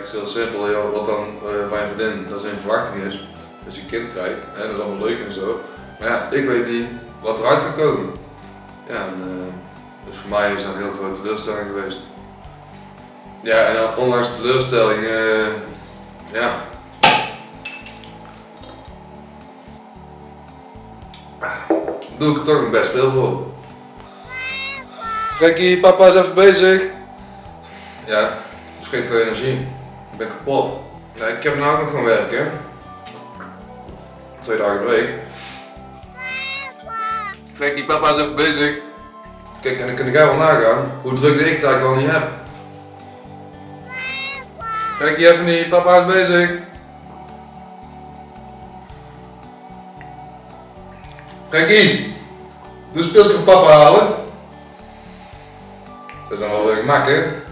het is heel simpel. Joh, wat dan van je vriendin, dat zijn verwachting is, dat je een kind krijgt. Hè, dat is allemaal leuk en zo. Maar ja, ik weet niet wat eruit gaat komen. Ja, dus voor mij is dat een heel grote teleurstelling geweest. Ja, en dan ondanks de teleurstelling, ja. Doe ik er toch nog best veel voor. Frankie, papa is even bezig. Ja, vergeet gewoon energie. Ik ben kapot. Ja, ik heb nou ook nog gaan werken. 2 dagen per week. Frankie, papa is even bezig. Kijk, en dan kun jij wel nagaan hoe druk ik het eigenlijk wel niet heb. Frankie, even niet, papa is bezig. Frankie, doe een speeltje voor papa halen. Dat is dan wel weer gemak, hè?